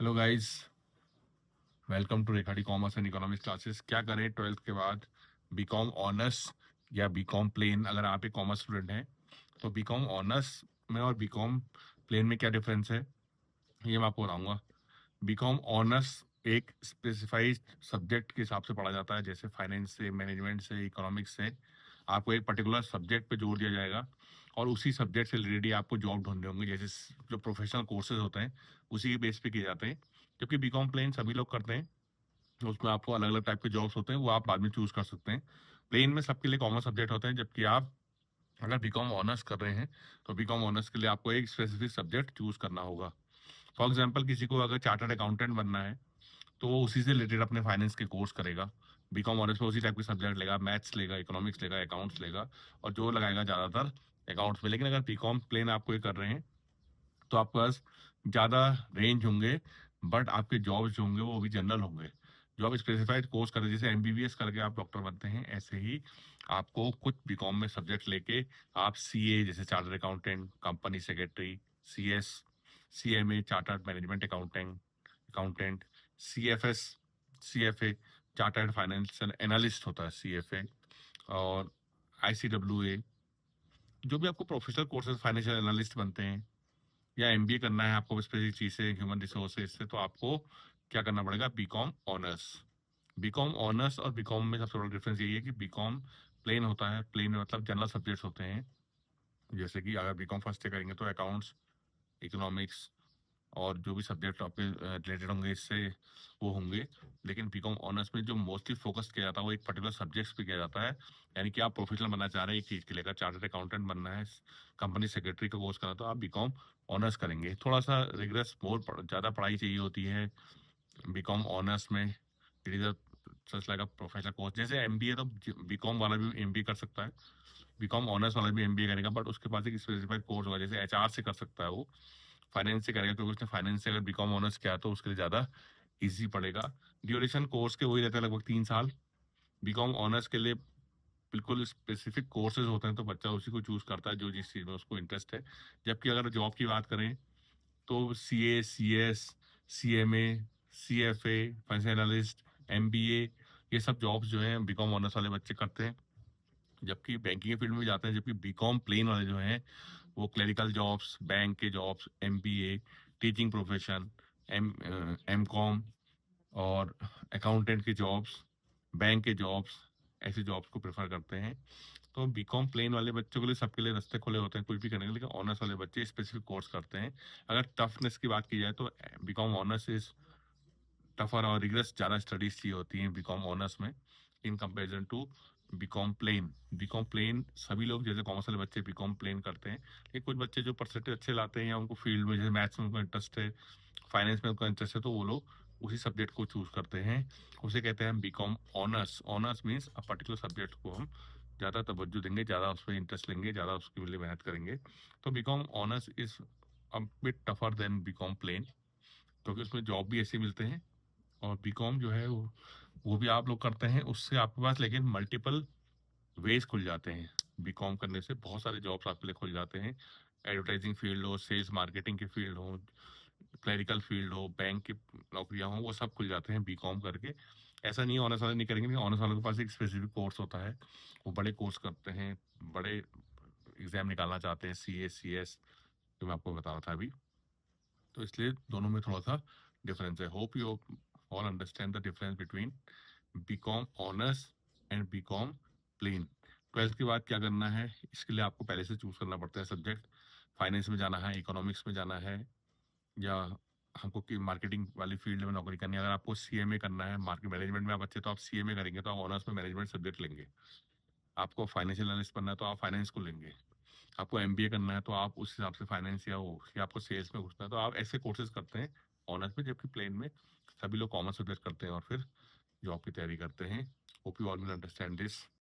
Hello guys, welcome to रेखाड़ी commerce and economics classes. क्या करें 12th के बाद? बीकॉम ऑनर्स या बीकॉम प्लेन? अगर आप एक कॉमर्स स्टूडेंट हैं तो बीकॉम ऑनर्स में और बीकॉम प्लेन में क्या डिफरेंस है ये मैं आपको बताऊंगा। बीकॉम ऑनर्स एक स्पेसिफाइड सब्जेक्ट के हिसाब से पढ़ा जाता है, जैसे फाइनेंस से, मैनेजमेंट से, इकोनॉमिक्स से। आपको एक पर्टिकुलर सब्जेक्ट पे जोर दिया जाएगा और उसी सब्जेक्ट से रिलेटेड आपको जॉब ढूंढने होंगे, जैसे जो प्रोफेशनल कोर्सेज होते हैं उसी के बेस पे किए जाते हैं। जबकि बीकॉम प्लेन सभी लोग करते हैं, तो उसमें आपको अलग अलग टाइप के जॉब्स होते हैं, वो आप बाद में चूज कर सकते हैं। प्लेन में सबके लिए कॉमन सब्जेक्ट होते हैं, जबकि आप अगर बीकॉम ऑनर्स कर रहे हैं तो बीकॉम ऑनर्स के लिए आपको एक स्पेसिफिक सब्जेक्ट चूज करना होगा। फॉर एग्जाम्पल, किसी को अगर चार्टर्ड अकाउंटेंट बनना है तो वो उसी से रिलेटेड अपने फाइनेंस के कोर्स करेगा। बीकॉम ऑनर्स में उसी टाइप के सब्जेक्ट लेगा, मैथ्स लेगा, इकोनॉमिक्स लेगा, अकाउंट्स लेगा, और जो लगाएगा ज़्यादातर अकाउंट्स में। लेकिन अगर बीकॉम प्लेन आपको ये कर रहे हैं तो आपके पास ज़्यादा रेंज होंगे, बट आपके जॉब्स जो होंगे वो भी जनरल होंगे। जो आप स्पेसिफाइड कोर्स करें, जैसे एमबीबीएस करके आप डॉक्टर बनते हैं, ऐसे ही आपको कुछ बीकॉम में सब्जेक्ट लेके आप सीए जैसे chartered accountant, company secretary, CS, CMA chartered management accountant, CFS, CFA chartered financial analyst होता है सीएफए, और आईसीडब्ल्यूए। जो भी आपको प्रोफेशनल कोर्सेज फाइनेंशियल एनालिस्ट बनते हैं, या एमबीए करना है आपको स्पेसिफिक चीज से, ह्यूमन रिसोर्सेज से, तो आपको क्या करना पड़ेगा? BCom honours. बीकॉम ऑनर्स और बीकॉम में सबसे बड़ा डिफरेंस यही है कि बीकॉम प्लेन होता है। प्लेन में मतलब जनरल सब्जेक्ट्स होते हैं, जैसे कि अगर बीकॉम फर्स्ट ईयर करेंगे तो अकाउंट्स, इकोनॉमिक्स और जो भी सब्जेक्ट आपके रिलेटेड होंगे इससे वो होंगे। लेकिन बीकॉम ऑनर्स में जो मोस्टली फोकस किया जाता है वो एक पर्टिकुलर सब्जेक्ट्स पे किया जाता है। यानी कि आप प्रोफेशनल बनना चाह रहे हैं एक चीज़ के लिए, अगर चार्टर्ड अकाउंटेंट बनना है, कंपनी सेक्रेटरी का कोर्स करना, तो आप बीकॉम ऑनर्स करेंगे। थोड़ा सा रिगरस, ज़्यादा पढ़ाई चाहिए होती है बीकॉम ऑनर्स में। It is such like a professional course. जैसे एमबीए, तो बीकॉम वाला भी एमबीए कर सकता है, बीकॉम ऑनर्स वाला भी एमबीए करेगा, बट उसके पास एक स्पेसिफाइड कोर्स होगा। जैसे एचआर से कर सकता है वो, फाइनेंस से करेगा, क्योंकि उसने फाइनेंस से अगर बीकॉम ऑनर्स किया तो उसके लिए ज़्यादा इजी पड़ेगा। ड्यूरेशन कोर्स के वही रहता है, लगभग 3 साल। बीकॉम ऑनर्स के लिए बिल्कुल स्पेसिफिक कोर्सेज होते हैं, तो बच्चा उसी को चूज करता है जो जिस चीज़ में उसको इंटरेस्ट है। जबकि अगर जॉब की बात करें तो CA, CS, CMA, CFA, financial analyst, MBA, ये सब जॉब्स जो हैं बीकॉम ऑनर्स वाले बच्चे करते हैं। जबकि बैंकिंग के फील्ड में जाते हैं। जबकि बीकॉम प्लेन वाले जो हैं वो क्लरिकल जॉब्स, बैंक के jobs, MBA, teaching profession, MCom और अकाउंटेंट के जॉब्स, बैंक के जॉब्स, ऐसे जॉब्स को प्रेफर करते हैं। तो बीकॉम प्लेन वाले बच्चों के लिए सबके लिए रास्ते खुले होते हैं कुछ भी करने के लिए, लेकिन ऑनर्स वाले बच्चे स्पेसिफिक कोर्स करते हैं। अगर टफनेस की बात की जाए तो बीकॉम ऑनर्स इज टफर और रिगरस, ज़्यादा स्टडीज चाहिए होती हैं बीकॉम ऑनर्स में in comparison to BCom plain. BCom plain सभी लोग, जैसे कॉमर्स वाले बच्चे बीकॉम प्लेन करते हैं, लेकिन कुछ बच्चे जो परसेंटेज अच्छे लाते हैं या उनको फील्ड में, जैसे मैथ्स में उनको इंटरेस्ट है, फाइनेंस में उनको इंटरेस्ट है, तो वो लोग उसी सब्जेक्ट को चूज करते हैं। उसे कहते हैं BCom honours. Honours means a particular subject को हम ज़्यादा तवज्जो देंगे, ज़्यादा उस पर इंटरेस्ट लेंगे, ज़्यादा उसके लिए मेहनत करेंगे। तो BCom honours is a bit tougher than BCom plain, क्योंकि उसमें जॉब भी ऐसे मिलते हैं। और बीकॉम जो है वो भी आप लोग करते हैं, उससे आपके पास लेकिन मल्टीपल वेज खुल जाते हैं। बीकॉम करने से बहुत सारे जॉब्स आपके लिए खुल जाते हैं। एडवर्टाइजिंग फील्ड हो, सेल्स मार्केटिंग की फील्ड हो, क्लरिकल फील्ड हो, बैंक की नौकरियां हो, वो सब खुल जाते हैं बीकॉम करके। ऐसा नहीं है ऑनर्स वाले नहीं करेंगे, ऑनर्स वालों के पास एक स्पेसिफिक कोर्स होता है, वो बड़े कोर्स करते हैं, बड़े एग्जाम निकालना चाहते हैं, सी एस जो मैं आपको बता रहा था अभी। तो इसलिए दोनों में थोड़ा सा डिफरेंस है। Hope you all understand the difference between BCom honours and BCom plain. 12th के बाद क्या करना है, इसके लिए आपको पहले से चूज करना पड़ता है सब्जेक्ट। फाइनेंस में जाना है, इकोनॉमिक्स में जाना है, या हमको की मार्केटिंग वाली फील्ड में नौकरी करनी है। अगर आपको सीएमए करना है, मार्केट मैनेजमेंट में आप अच्छे, तो आप सीएमए करेंगे, तो आप ऑनर्स में मैनेजमेंट सब्जेक्ट लेंगे। आपको फाइनेंशियल एनालिस्ट बनना है तो आप फाइनेंस को लेंगे। आपको एमबीए करना है तो आप उस हिसाब से फाइनेंस, या आपको सेल्स में घुसना है तो आप ऐसे कोर्सेज करते हैं ऑनर्स में। जबकि प्लेन में सभी लोग कॉमर्स सब्जेक्ट करते हैं और फिर जॉब की तैयारी करते हैं। Hope you all will understand this.